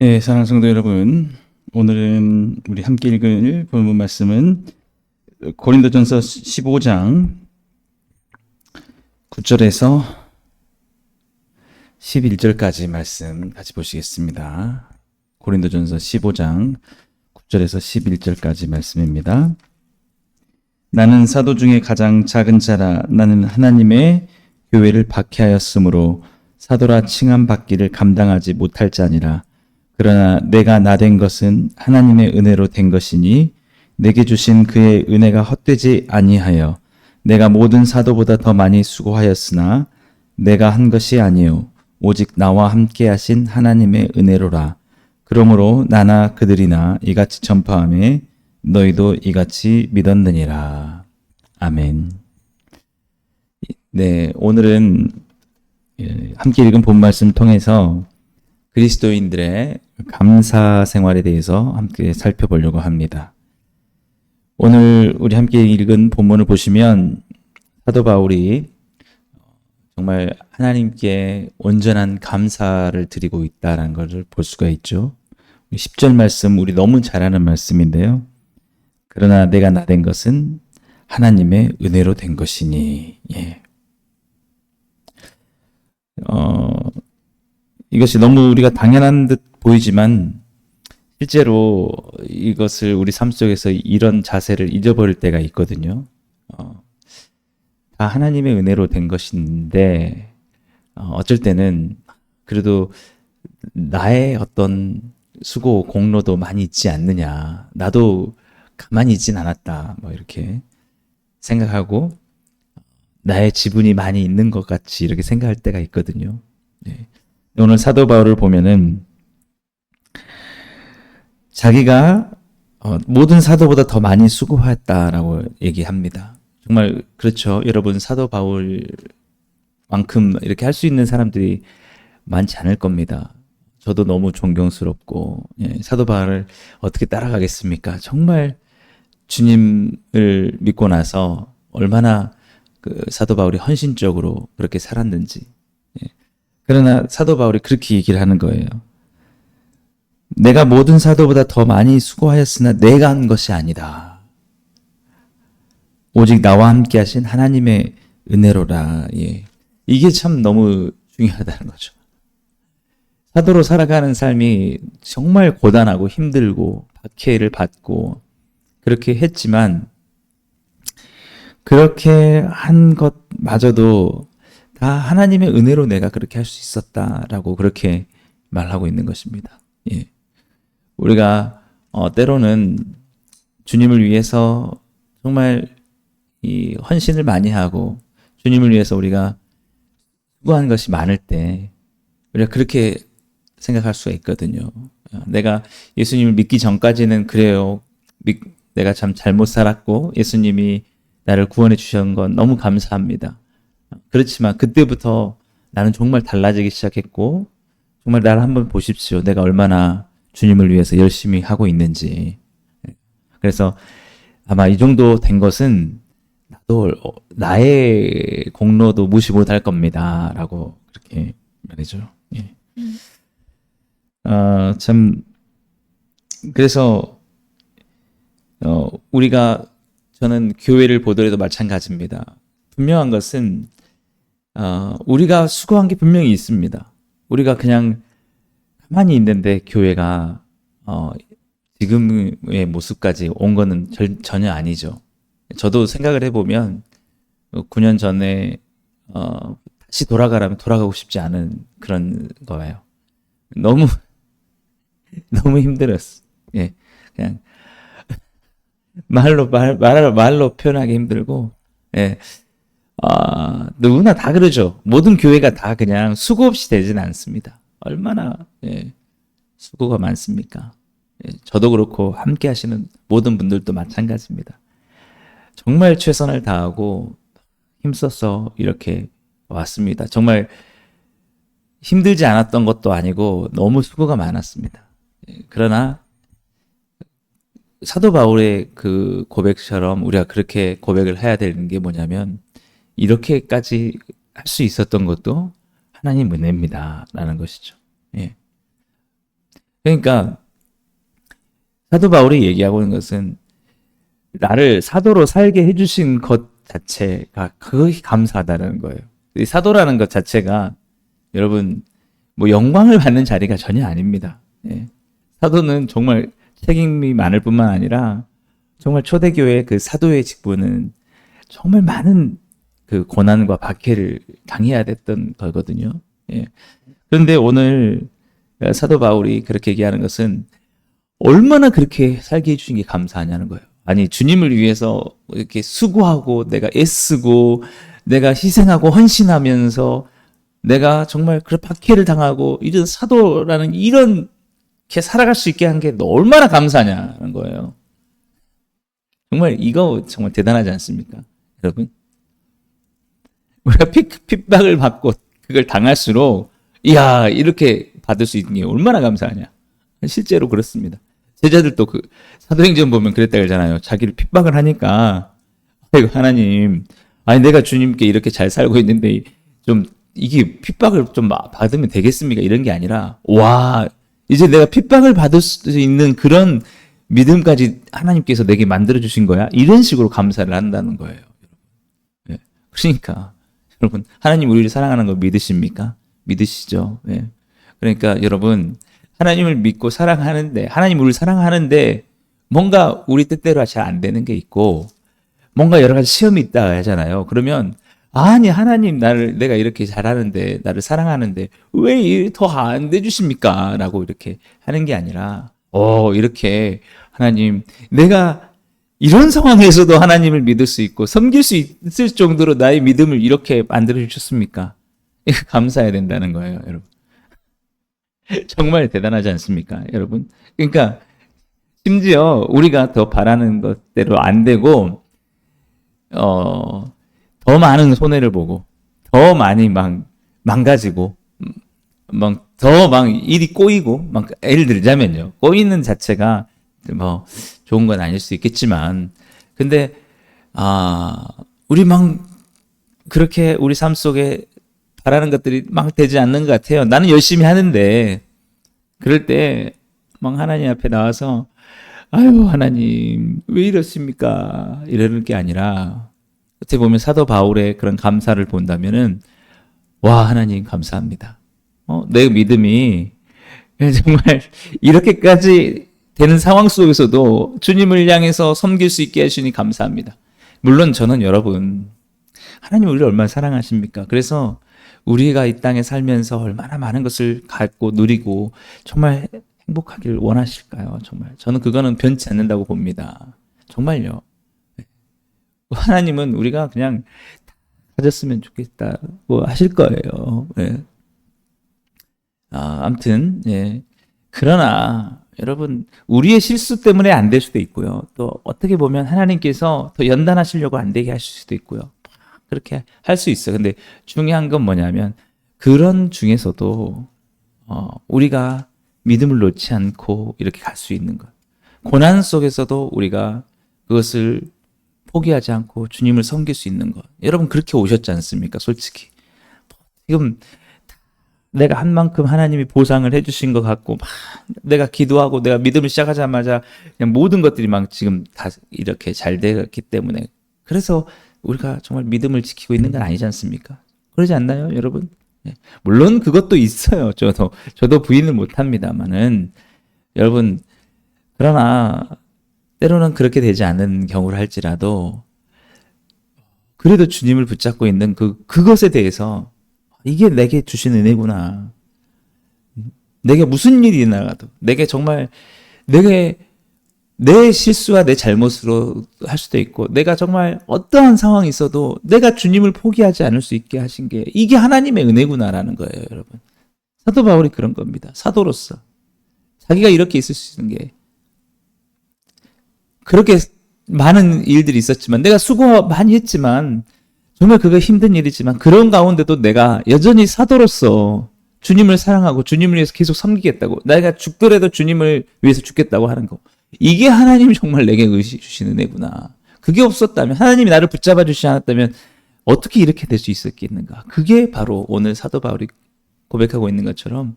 네, 사랑하는 성도 여러분, 오늘은 우리 함께 읽을 본문 말씀은 고린도전서 15장 9절에서 11절까지 말씀 같이 보시겠습니다. 고린도전서 15장 9절에서 11절까지 말씀입니다. 나는 사도 중에 가장 작은 자라. 나는 하나님의 교회를 박해하였으므로 사도라 칭함 받기를 감당하지 못할 자니라. 그러나 내가 나 된 것은 하나님의 은혜로 된 것이니 내게 주신 그의 은혜가 헛되지 아니하여 내가 모든 사도보다 더 많이 수고하였으나 내가 한 것이 아니요 오직 나와 함께 하신 하나님의 은혜로라. 그러므로 나나 그들이나 이같이 전파하며 너희도 이같이 믿었느니라. 아멘. 네, 오늘은 함께 읽은 본 말씀 통해서 그리스도인들의 감사 생활에 대해서 함께 살펴보려고 합니다. 오늘 우리 함께 읽은 본문을 보시면 사도 바울이 정말 하나님께 온전한 감사를 드리고 있다는 것을 볼 수가 있죠. 10절 말씀 우리 너무 잘 아는 말씀인데요. 그러나 내가 나 된 것은 하나님의 은혜로 된 것이니. 이것이 너무 우리가 당연한 듯 보이지만 실제로 이것을 우리 삶 속에서 이런 자세를 잊어버릴 때가 있거든요. 다 하나님의 은혜로 된 것인데 어쩔 때는 그래도 나의 어떤 수고 공로도 많이 있지 않느냐, 나도 가만히 있진 않았다, 뭐 이렇게 생각하고 나의 지분이 많이 있는 것 같이 이렇게 생각할 때가 있거든요. 네. 오늘 사도 바울을 보면은 자기가 모든 사도보다 더 많이 수고했다라고 얘기합니다. 정말 그렇죠. 여러분, 사도 바울만큼 이렇게 할 수 있는 사람들이 많지 않을 겁니다. 저도 너무 존경스럽고, 사도 바울을 어떻게 따라가겠습니까? 정말 주님을 믿고 나서 얼마나 그 사도 바울이 헌신적으로 그렇게 살았는지. 그러나 사도 바울이 그렇게 얘기를 하는 거예요. 내가 모든 사도보다 더 많이 수고하였으나 내가 한 것이 아니다. 오직 나와 함께 하신 하나님의 은혜로라. 이게 참 너무 중요하다는 거죠. 사도로 살아가는 삶이 정말 고단하고 힘들고 박해를 받고 그렇게 했지만 그렇게 한 것마저도 다 하나님의 은혜로 내가 그렇게 할 수 있었다라고 그렇게 말하고 있는 것입니다. 우리가 때로는 주님을 위해서 정말 이 헌신을 많이 하고 주님을 위해서 우리가 수고한 것이 많을 때 우리가 그렇게 생각할 수가 있거든요. 내가 예수님을 믿기 전까지는 그래요. 내가 참 잘못 살았고 예수님이 나를 구원해 주신 건 너무 감사합니다. 그렇지만 그때부터 나는 정말 달라지기 시작했고 정말 나를 한번 보십시오. 내가 얼마나 주님을 위해서 열심히 하고 있는지. 그래서 아마 이 정도 된 것은 나도 나의 공로도 무시 못할 겁니다. 라고 그렇게 말이죠. 참 그래서 우리가 저는 교회를 보더라도 마찬가지입니다. 분명한 것은 우리가 수고한 게 분명히 있습니다. 우리가 그냥 가만히 있는데 교회가 지금의 모습까지 온 거는 전혀 아니죠. 저도 생각을 해보면 9년 전에 다시 돌아가라면 돌아가고 싶지 않은 그런 거예요. 너무 너무 힘들었어. 그냥 말로 표현하기 힘들고, 누구나 다 그러죠. 모든 교회가 다 그냥 수고 없이 되지는 않습니다. 얼마나, 수고가 많습니까? 저도 그렇고, 함께 하시는 모든 분들도 마찬가지입니다. 정말 최선을 다하고, 힘써서 이렇게 왔습니다. 정말 힘들지 않았던 것도 아니고, 너무 수고가 많았습니다. 그러나, 사도 바울의 그 고백처럼 우리가 그렇게 고백을 해야 되는 게 뭐냐면 이렇게까지 할 수 있었던 것도 하나님 은혜입니다. 라는 것이죠. 그러니까 사도 바울이 얘기하고 있는 것은 나를 사도로 살게 해주신 것 자체가 그것이 감사하다는 거예요. 이 사도라는 것 자체가 여러분 뭐 영광을 받는 자리가 전혀 아닙니다. 예. 사도는 정말 책임이 많을 뿐만 아니라 정말 초대교회 그 사도의 직분은 정말 많은 그 고난과 박해를 당해야 됐던 거거든요. 예. 그런데 오늘 사도 바울이 그렇게 얘기하는 것은 얼마나 그렇게 살게 해주신 게 감사하냐는 거예요. 아니, 주님을 위해서 이렇게 수고하고 내가 애쓰고 내가 희생하고 헌신하면서 내가 정말 그런 박해를 당하고 이런 사도라는 이런 게 살아갈 수 있게 한 게 얼마나 감사하냐는 거예요. 정말 이거 정말 대단하지 않습니까? 여러분? 우리가 핍박을 받고 그걸 당할수록 이야 이렇게 받을 수 있는 게 얼마나 감사하냐. 실제로 그렇습니다. 제자들도 그 사도행전 보면 그랬다 그러잖아요. 자기를 핍박을 하니까 아이고 하나님, 아니 내가 주님께 이렇게 잘 살고 있는데 좀 이게 핍박을 좀 받으면 되겠습니까? 이런 게 아니라 와 이제 내가 핍박을 받을 수 있는 그런 믿음까지 하나님께서 내게 만들어 주신 거야. 이런 식으로 감사를 한다는 거예요. 예. 그러니까 여러분 하나님 우리를 사랑하는 거 믿으십니까? 믿으시죠? 예. 그러니까 여러분 하나님을 믿고 사랑하는데 하나님 우리를 사랑하는데 뭔가 우리 뜻대로 잘 안 되는 게 있고 뭔가 여러 가지 시험이 있다 하잖아요. 그러면 아니 하나님 내가 이렇게 잘하는데 나를 사랑하는데 왜 더 안 돼주십니까? 라고 이렇게 하는 게 아니라 이렇게 하나님 내가 이런 상황에서도 하나님을 믿을 수 있고 섬길 수 있을 정도로 나의 믿음을 이렇게 만들어 주셨습니까? 이거 감사해야 된다는 거예요, 여러분. 정말 대단하지 않습니까, 여러분? 그러니까 심지어 우리가 더 바라는 것대로 안 되고 더 많은 손해를 보고 더 많이 막 망가지고 더 막 일이 꼬이고 막 예를 들자면요, 꼬이는 자체가 뭐 좋은 건 아닐 수 있겠지만 근데 우리 막 그렇게 우리 삶 속에 바라는 것들이 막 되지 않는 것 같아요. 나는 열심히 하는데 그럴 때 막 하나님 앞에 나와서 아유 하나님 왜 이러십니까? 이러는 게 아니라 어떻게 보면 사도 바울의 그런 감사를 본다면은 와 하나님 감사합니다. 내 믿음이 정말 이렇게까지 되는 상황 속에서도 주님을 향해서 섬길 수 있게 하시니 감사합니다. 물론 저는 여러분 하나님 우리를 얼마나 사랑하십니까? 그래서 우리가 이 땅에 살면서 얼마나 많은 것을 갖고 누리고 정말 행복하길 원하실까요? 정말 저는 그거는 변치 않는다고 봅니다. 정말요. 하나님은 우리가 그냥 가졌으면 좋겠다고 하실 거예요. 네. 아무튼 예. 그러나 여러분 우리의 실수 때문에 안 될 수도 있고요. 또 어떻게 보면 하나님께서 더 연단하시려고 안 되게 하실 수도 있고요. 그렇게 할 수 있어요. 근데 중요한 건 뭐냐면 그런 중에서도 우리가 믿음을 놓지 않고 이렇게 갈 수 있는 것. 고난 속에서도 우리가 그것을 포기하지 않고 주님을 섬길 수 있는 것. 여러분 그렇게 오셨지 않습니까? 솔직히. 지금 내가 한 만큼 하나님이 보상을 해주신 것 같고 막 내가 기도하고 내가 믿음을 시작하자마자 그냥 모든 것들이 막 지금 다 이렇게 잘 되었기 때문에 그래서 우리가 정말 믿음을 지키고 있는 건 아니지 않습니까? 그러지 않나요, 여러분? 네. 물론 그것도 있어요. 저도 부인을 못합니다만은 여러분 그러나 때로는 그렇게 되지 않는 경우를 할지라도 그래도 주님을 붙잡고 있는 그것에 대해서 이게 내게 주신 은혜구나. 내게 무슨 일이 나가도 내게 정말 내 실수와 내 잘못으로 할 수도 있고 내가 정말 어떠한 상황이 있어도 내가 주님을 포기하지 않을 수 있게 하신 게 이게 하나님의 은혜구나라는 거예요, 여러분. 사도 바울이 그런 겁니다. 사도로서 자기가 이렇게 있을 수 있는 게 그렇게 많은 일들이 있었지만 내가 수고 많이 했지만 정말 그거 힘든 일이지만 그런 가운데도 내가 여전히 사도로서 주님을 사랑하고 주님을 위해서 계속 섬기겠다고 내가 죽더라도 주님을 위해서 죽겠다고 하는 거 이게 하나님이 정말 내게 주신 은혜구나. 그게 없었다면 하나님이 나를 붙잡아 주시지 않았다면 어떻게 이렇게 될 수 있었겠는가. 그게 바로 오늘 사도 바울이 고백하고 있는 것처럼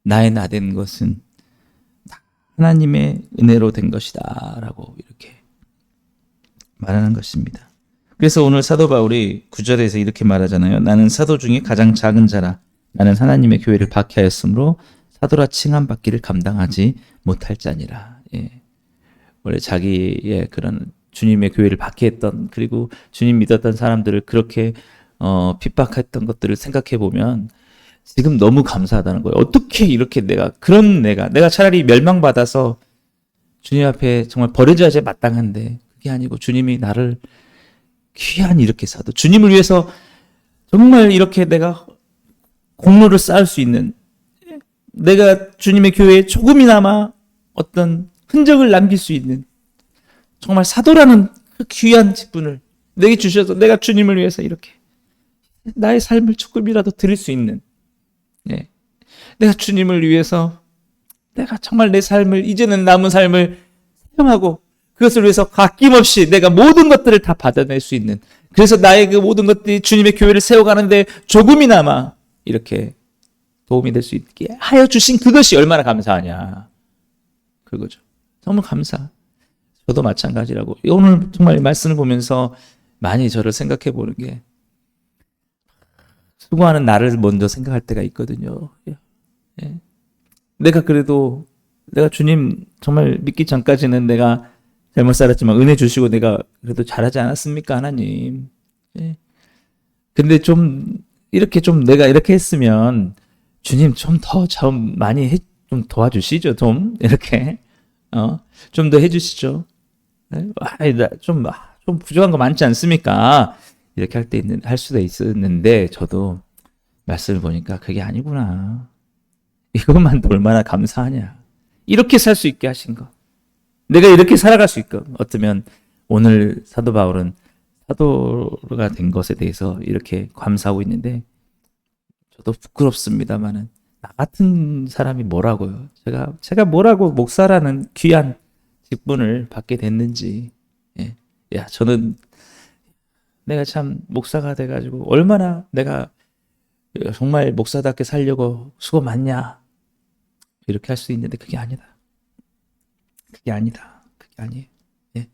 나의 나된 것은 하나님의 은혜로 된 것이다 라고 이렇게 말하는 것입니다. 그래서 오늘 사도 바울이 9절에서 이렇게 말하잖아요. 나는 사도 중에 가장 작은 자라. 나는 하나님의 교회를 박해하였으므로 사도라 칭함받기를 감당하지 못할 자니라. 예. 원래 자기의 그런 주님의 교회를 박해했던, 그리고 주님 믿었던 사람들을 그렇게 핍박했던 것들을 생각해 보면 지금 너무 감사하다는 거예요. 어떻게 이렇게 내가 차라리 멸망받아서 주님 앞에 정말 버려져야지 마땅한데 그게 아니고 주님이 나를 귀한 이렇게 사도, 주님을 위해서 정말 이렇게 내가 공로를 쌓을 수 있는, 내가 주님의 교회에 조금이나마 어떤 흔적을 남길 수 있는 정말 사도라는 그 귀한 직분을 내게 주셔서 내가 주님을 위해서 이렇게 나의 삶을 조금이라도 드릴 수 있는, 예. 내가 주님을 위해서 내가 정말 내 삶을, 이제는 남은 삶을 사용하고 그것을 위해서 아낌없이 내가 모든 것들을 다 받아낼 수 있는, 그래서 나의 그 모든 것들이 주님의 교회를 세워가는데 조금이나마 이렇게 도움이 될 수 있게 하여 주신 그것이 얼마나 감사하냐. 그거죠. 너무 감사. 저도 마찬가지라고. 오늘 정말 말씀을 보면서 많이 저를 생각해 보는 게, 수고하는 나를 먼저 생각할 때가 있거든요. 예. 내가 그래도 내가 주님 정말 믿기 전까지는 내가 잘못 살았지만 은혜 주시고 내가 그래도 잘하지 않았습니까, 하나님? 예. 근데 좀 이렇게 좀 내가 이렇게 했으면 주님 좀 더 많이 좀 도와주시죠, 좀 이렇게 좀 더 해주시죠. 좀 부족한 거 많지 않습니까? 이렇게 할 수도 있었는데, 저도 말씀을 보니까 그게 아니구나. 이것만도 얼마나 감사하냐. 이렇게 살 수 있게 하신 거. 내가 이렇게 살아갈 수 있고, 어쩌면 오늘 사도 바울은 사도가 된 것에 대해서 이렇게 감사하고 있는데, 저도 부끄럽습니다만은 나 같은 사람이 뭐라고요? 제가 뭐라고 목사라는 귀한 직분을 받게 됐는지. 예. 야, 저는 내가 참 목사가 돼가지고 얼마나 내가 정말 목사답게 살려고 수고 많냐, 이렇게 할 수 있는데 그게 아니다. 그게 아니에요. 예.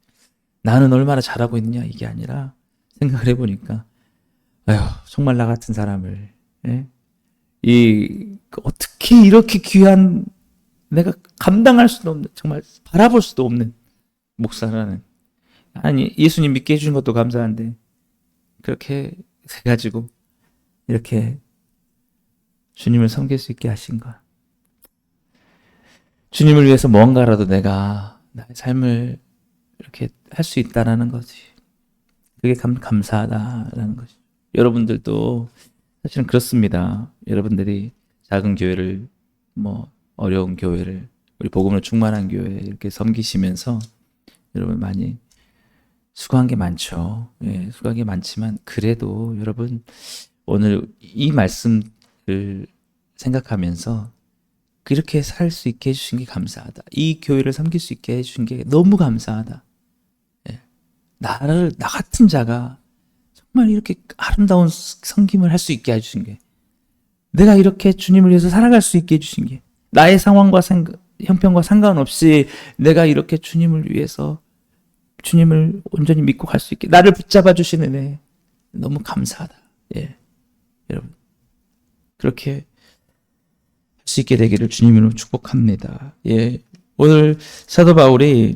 나는 얼마나 잘하고 있느냐, 이게 아니라 생각을 해보니까, 아휴, 정말 나 같은 사람을, 예? 어떻게 이렇게 귀한, 내가 감당할 수도 없는, 정말 바라볼 수도 없는 목사라는, 아니, 예수님 믿게 해주신 것도 감사한데 그렇게 해가지고 이렇게 주님을 섬길 수 있게 하신 거, 주님을 위해서 뭔가라도 내가 나의 삶을 이렇게 할 수 있다라는 거지. 그게 감사하다라는 거지. 여러분들도 사실은 그렇습니다. 여러분들이 작은 교회를, 어려운 교회를, 우리 복음으로 충만한 교회 이렇게 섬기시면서 여러분 많이 수고한 게 많죠. 예, 수고한 게 많지만 그래도 여러분 오늘 이 말씀을 생각하면서 그렇게 살 수 있게 해주신 게 감사하다. 이 교회를 섬길 수 있게 해주신 게 너무 감사하다. 예. 나 같은 자가 정말 이렇게 아름다운 섬김을 할 수 있게 해주신 게, 내가 이렇게 주님을 위해서 살아갈 수 있게 해주신 게, 나의 상황과 형편과 상관없이 내가 이렇게 주님을 위해서 주님을 온전히 믿고 갈 수 있게 나를 붙잡아 주시는 애, 너무 감사하다. 예. 여러분, 그렇게 할 수 있게 되기를 주님으로 축복합니다. 예. 오늘 사도 바울이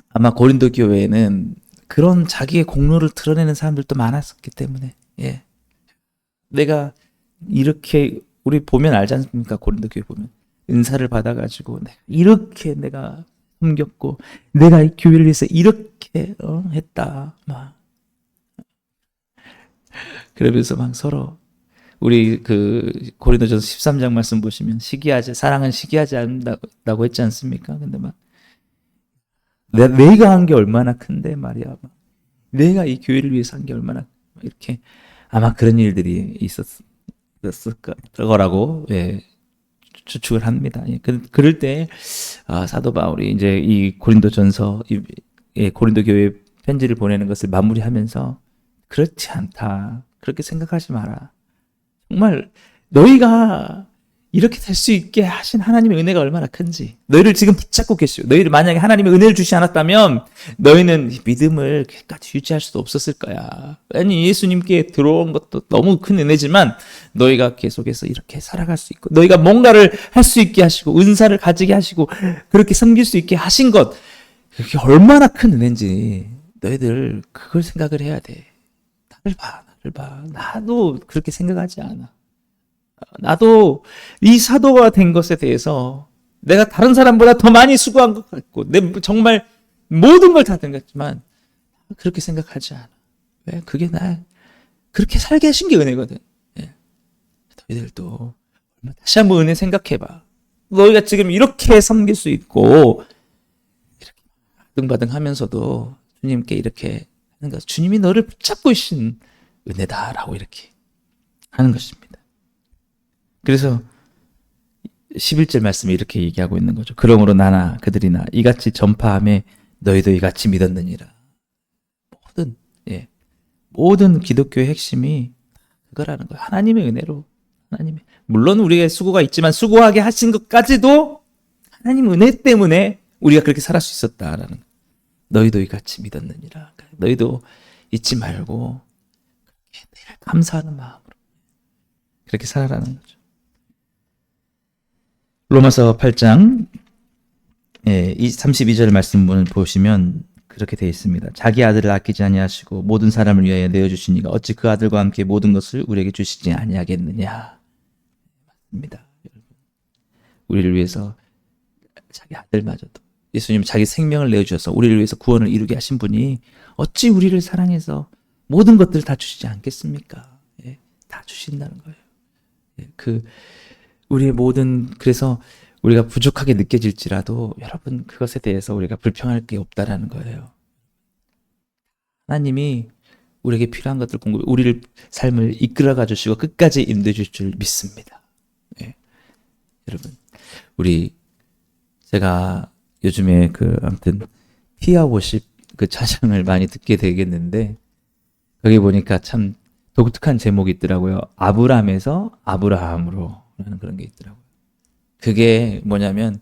아마 고린도 교회에는 그런 자기의 공로를 드러내는 사람들도 많았었기 때문에, 예. 내가 이렇게, 우리 보면 알지 않습니까? 고린도 교회 보면 은사를 받아가지고 이렇게 내가 섬겼고 내가 이 교회를 위해서 이렇게 했다, 막 그러면서 막 서로, 우리 그 고린도전서 13장 말씀 보시면 사랑은 시기하지 않는다고 했지 않습니까? 근데 막 내가 한 게 얼마나 큰데 말이야. 막 내가 이 교회를 위해서 한 게 얼마나, 이렇게 아마 그런 일들이 있었을 거라고, 예, 추측을 합니다. 예, 그럴 때 사도 바울이 이제 이 고린도전서, 고린도 교회 편지를 보내는 것을 마무리하면서, 그렇지 않다, 그렇게 생각하지 마라. 정말 너희가 이렇게 될 수 있게 하신 하나님의 은혜가 얼마나 큰지. 너희를 지금 붙잡고 계시고, 너희를 만약에 하나님의 은혜를 주시 않았다면 너희는 믿음을 끝까지 유지할 수도 없었을 거야. 아니, 예수님께 들어온 것도 너무 큰 은혜지만 너희가 계속해서 이렇게 살아갈 수 있고, 너희가 뭔가를 할 수 있게 하시고, 은사를 가지게 하시고, 그렇게 섬길 수 있게 하신 것, 그게 얼마나 큰 은혜인지 너희들 그걸 생각을 해야 돼. 나를 봐. 나도 그렇게 생각하지 않아. 나도 이 사도가 된 것에 대해서 내가 다른 사람보다 더 많이 수고한 것 같고, 정말 모든 걸 다 된 것 같지만 그렇게 생각하지 않아. 왜? 그게 나 그렇게 살게 하신 게 은혜거든. 예. 너희들도 다시 한번 은혜 생각해봐. 너희가 지금 이렇게 섬길 수 있고, 이렇게 바등바등 하면서도 주님께 이렇게 하는 것, 주님이 너를 붙잡고 계신 은혜다라고 이렇게 하는 것입니다. 그래서 11절 말씀에 이렇게 얘기하고 있는 거죠. 그러므로 나나 그들이나 이같이 전파함에 너희도 이같이 믿었느니라. 모든 기독교의 핵심이 그거라는 거예요. 하나님의 은혜로. 물론 우리의 수고가 있지만 수고하게 하신 것까지도 하나님 은혜 때문에 우리가 그렇게 살아갈 수 있었다라는 거예요. 너희도 이같이 믿었느니라. 너희도 잊지 말고 감사하는 마음으로 그렇게 살아라는 거죠. 로마서 8장 32절 말씀을 보시면 그렇게 되어 있습니다. 자기 아들을 아끼지 아니하시고 모든 사람을 위하여 내어주시니가 어찌 그 아들과 함께 모든 것을 우리에게 주시지 아니하겠느냐. 맞습니다. 우리를 위해서 자기 아들마저도, 예수님 자기 생명을 내어주셔서 우리를 위해서 구원을 이루게 하신 분이 어찌 우리를 사랑해서 모든 것들을 다 주시지 않겠습니까? 다 주신다는 거예요. 우리의 모든, 그래서 우리가 부족하게 느껴질지라도 여러분 그것에 대해서 우리가 불평할 게 없다라는 거예요. 하나님이 우리에게 필요한 것들 공급해 우리를 삶을 이끌어가 주시고 끝까지 인도해 주실 줄 믿습니다. 여러분, 제가 요즘에 아무튼 피아 워십 찬양을 많이 듣게 되겠는데, 거기 보니까 참 독특한 제목이 있더라고요. 아브람에서 아브라함으로 라는 그런 게 있더라고요. 그게 뭐냐면,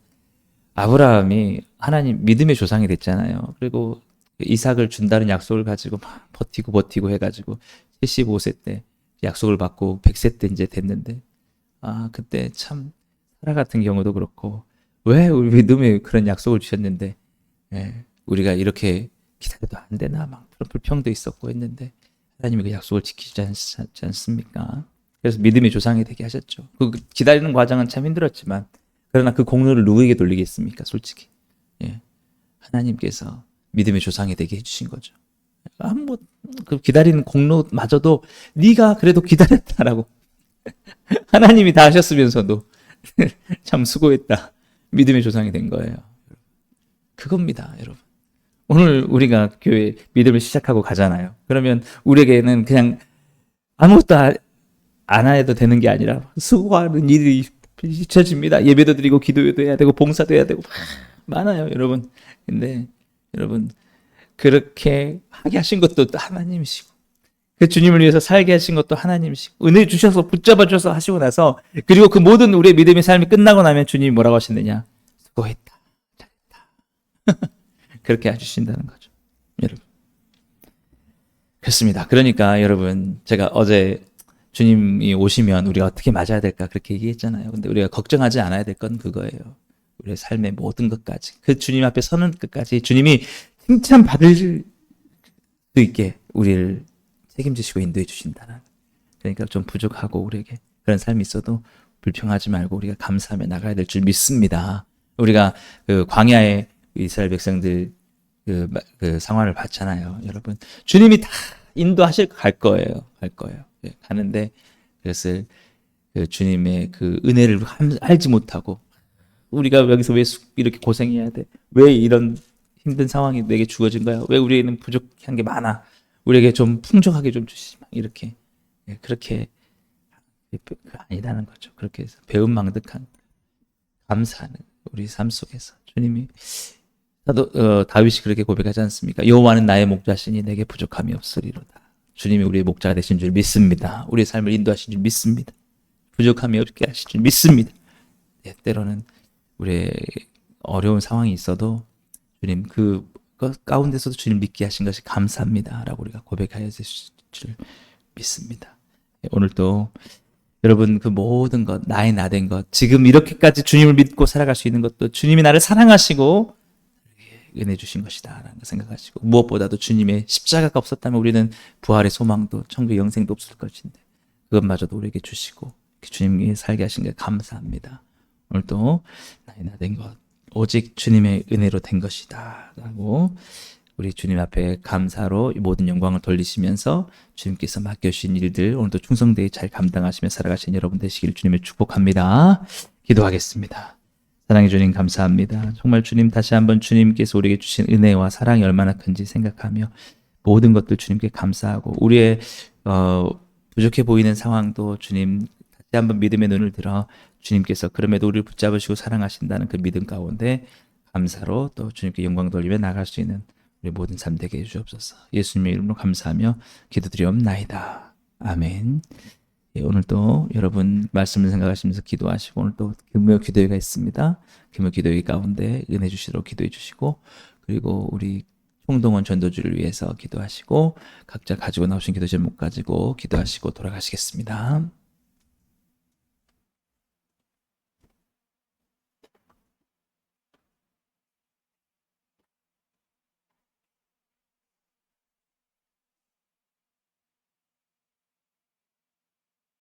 아브라함이 하나님 믿음의 조상이 됐잖아요. 그리고 이삭을 준다는 약속을 가지고 막 버티고 해가지고 75세 때 약속을 받고 100세 때 이제 됐는데, 그때 참 사라 같은 경우도 그렇고, 왜 우리 믿음에 그런 약속을 주셨는데, 우리가 이렇게 기다려도 안 되나 막 그런 불평도 있었고 했는데 하나님이 그 약속을 지키지 않습니까? 그래서 믿음의 조상이 되게 하셨죠. 그 기다리는 과정은 참 힘들었지만, 그러나 그 공로를 누구에게 돌리겠습니까? 솔직히. 하나님께서 믿음의 조상이 되게 해주신 거죠. 그 기다리는 공로마저도 네가 그래도 기다렸다라고 하나님이 다 하셨으면서도 참 수고했다. 믿음의 조상이 된 거예요. 그겁니다, 여러분. 오늘 우리가 교회 믿음을 시작하고 가잖아요. 그러면 우리에게는 그냥 아무것도 안 해도 되는 게 아니라 수고하는 일이 잊혀집니다. 예배도 드리고 기도도 해야 되고 봉사도 해야 되고 많아요, 여러분. 근데 여러분, 그렇게 하게 하신 것도 하나님이시고, 그 주님을 위해서 살게 하신 것도 하나님이시고, 은혜 주셔서 붙잡아 주셔서 하시고 나서, 그리고 그 모든 우리의 믿음의 삶이 끝나고 나면 주님이 뭐라고 하시느냐? 수고했다, 잘했다. 그렇게 해주신다는 거죠, 여러분. 그렇습니다. 그러니까 여러분, 제가 어제 주님이 오시면 우리가 어떻게 맞아야 될까 그렇게 얘기했잖아요. 근데 우리가 걱정하지 않아야 될 건 그거예요. 우리의 삶의 모든 것까지, 그 주님 앞에 서는 것까지 주님이 칭찬받을 수 있게 우리를 책임지시고 인도해 주신다는. 그러니까 좀 부족하고 우리에게 그런 삶이 있어도 불평하지 말고 우리가 감사하며 나가야 될 줄 믿습니다. 우리가 그 광야의 이스라엘 백성들 그 상황을 봤잖아요, 여러분. 주님이 다 인도하실 갈 거예요. 가는데 그것을 그 주님의 그 은혜를 알지 못하고, 우리가 여기서 왜 이렇게 고생해야 돼? 왜 이런 힘든 상황이 내게 주어진 거야? 왜 우리에는 부족한 게 많아? 우리에게 좀 풍족하게 좀 주시지 마. 이렇게. 그렇게 아니다는 거죠. 그렇게 해서 배은망덕한 감사하는 우리 삶 속에서 주님이, 다윗이 그렇게 고백하지 않습니까? 여호와는 나의 목자시니 내게 부족함이 없으리로다. 주님이 우리의 목자가 되신 줄 믿습니다. 우리의 삶을 인도하신 줄 믿습니다. 부족함이 없게 하신 줄 믿습니다. 예, 때로는 우리의 어려운 상황이 있어도 주님 그 가운데서도 주님 믿게 하신 것이 감사합니다라고 우리가 고백해야 될 줄 믿습니다. 예, 오늘도 여러분 그 모든 것, 나의 나된 것, 지금 이렇게까지 주님을 믿고 살아갈 수 있는 것도 주님이 나를 사랑하시고 은혜 주신 것이다라는 걸 생각하시고, 무엇보다도 주님의 십자가가 없었다면 우리는 부활의 소망도 천국의 영생도 없을 것인데 그것마저도 우리에게 주시고 주님이 살게 하신 게 감사합니다. 오늘도 나의 나된 것 오직 주님의 은혜로 된 것이다 라고 우리 주님 앞에 감사로 이 모든 영광을 돌리시면서 주님께서 맡겨주신 일들 오늘도 충성되이 잘 감당하시며 살아가신 여러분 되시기를 주님을 축복합니다. 기도하겠습니다. 사랑해 주님 감사합니다. 정말 주님 다시 한번 주님께서 우리에게 주신 은혜와 사랑이 얼마나 큰지 생각하며 모든 것들 주님께 감사하고 우리의 부족해 보이는 상황도 주님 다시 한번 믿음의 눈을 들어 주님께서 그럼에도 우리를 붙잡으시고 사랑하신다는 그 믿음 가운데 감사로 또 주님께 영광 돌리며 나갈 수 있는 우리 모든 삶 되게 해주옵소서. 예수님의 이름으로 감사하며 기도드리옵나이다. 아멘. 예, 오늘도 여러분 말씀을 생각하시면서 기도하시고 오늘 또 금요 기도회가 있습니다. 금요 기도회 가운데 은혜 주시도록 기도해 주시고 그리고 우리 총동원 전도주를 위해서 기도하시고 각자 가지고 나오신 기도 제목 가지고 기도하시고 돌아가시겠습니다.